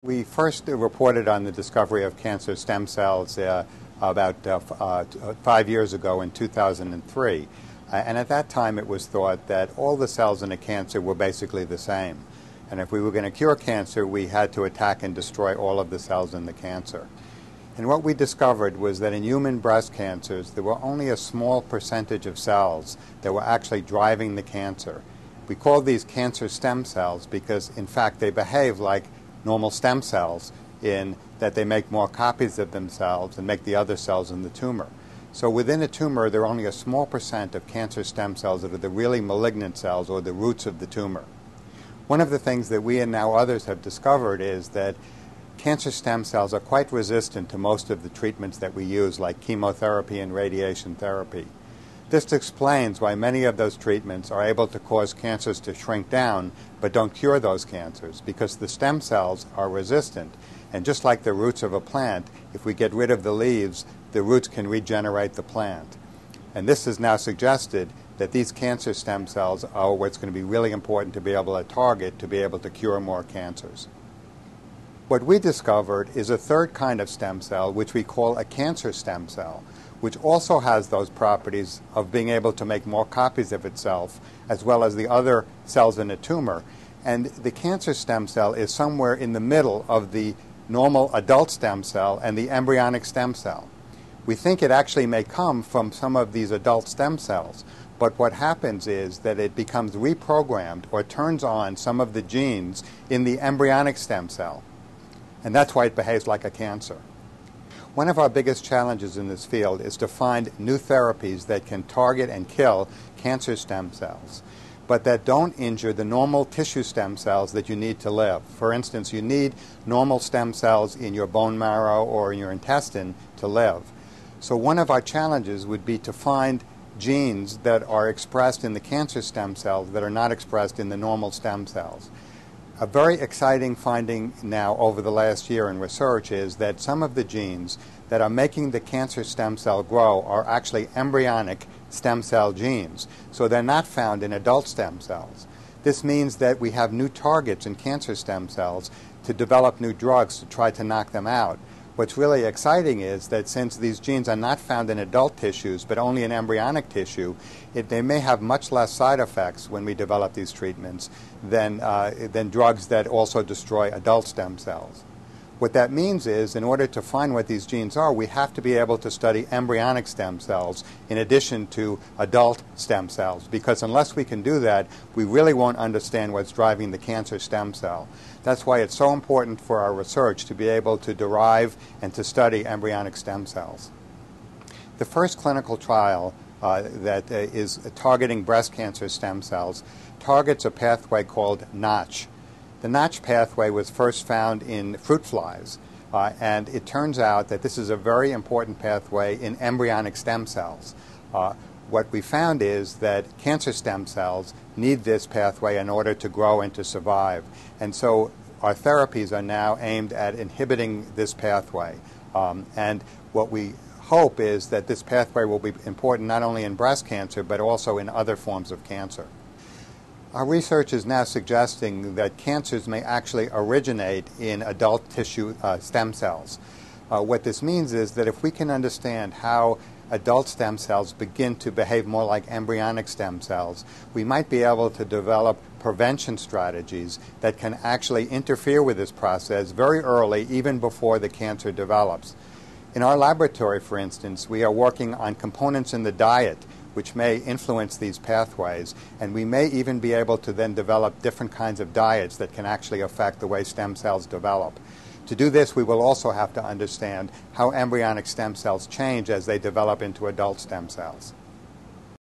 We first reported on the discovery of cancer stem cells about 5 years ago in 2003. And at that time it was thought that all the cells in a cancer were basically the same. And if we were going to cure cancer, we had to attack and destroy all of the cells in the cancer. And what we discovered was that in human breast cancers, there were only a small percentage of cells that were actually driving the cancer. We call these cancer stem cells because, in fact, they behave like normal stem cells in that they make more copies of themselves and make the other cells in the tumor. So within a tumor, there are only a small percent of cancer stem cells that are the really malignant cells or the roots of the tumor. One of the things that we and now others have discovered is that cancer stem cells are quite resistant to most of the treatments that we use, like chemotherapy and radiation therapy. This explains why many of those treatments are able to cause cancers to shrink down but don't cure those cancers, because the stem cells are resistant. And just like the roots of a plant, if we get rid of the leaves, the roots can regenerate the plant. And this has now suggested that these cancer stem cells are what's going to be really important to be able to target to be able to cure more cancers. What we discovered is a third kind of stem cell, which we call a cancer stem cell, which also has those properties of being able to make more copies of itself, as well as the other cells in a tumor. And the cancer stem cell is somewhere in the middle of the normal adult stem cell and the embryonic stem cell. We think it actually may come from some of these adult stem cells, but what happens is that it becomes reprogrammed or turns on some of the genes in the embryonic stem cell. And that's why it behaves like a cancer. One of our biggest challenges in this field is to find new therapies that can target and kill cancer stem cells, but that don't injure the normal tissue stem cells that you need to live. For instance, you need normal stem cells in your bone marrow or in your intestine to live. So one of our challenges would be to find genes that are expressed in the cancer stem cells that are not expressed in the normal stem cells. A very exciting finding now over the last year in research is that some of the genes that are making the cancer stem cell grow are actually embryonic stem cell genes. So they're not found in adult stem cells. This means that we have new targets in cancer stem cells to develop new drugs to try to knock them out. What's really exciting is that since these genes are not found in adult tissues but only in embryonic tissue, they may have much less side effects when we develop these treatments than drugs that also destroy adult stem cells. What that means is, in order to find what these genes are, we have to be able to study embryonic stem cells in addition to adult stem cells, because unless we can do that, we really won't understand what's driving the cancer stem cell. That's why it's so important for our research to be able to derive and to study embryonic stem cells. The first clinical trial that is targeting breast cancer stem cells targets a pathway called Notch. The Notch pathway was first found in fruit flies, and it turns out that this is a very important pathway in embryonic stem cells. What we found is that cancer stem cells need this pathway in order to grow and to survive. And so our therapies are now aimed at inhibiting this pathway. And what we hope is that this pathway will be important not only in breast cancer, but also in other forms of cancer. Our research is now suggesting that cancers may actually originate in adult tissue stem cells. What this means is that if we can understand how adult stem cells begin to behave more like embryonic stem cells, we might be able to develop prevention strategies that can actually interfere with this process very early, even before the cancer develops. In our laboratory, for instance, we are working on components in the diet which may influence these pathways, and we may even be able to then develop different kinds of diets that can actually affect the way stem cells develop. To do this, we will also have to understand how embryonic stem cells change as they develop into adult stem cells.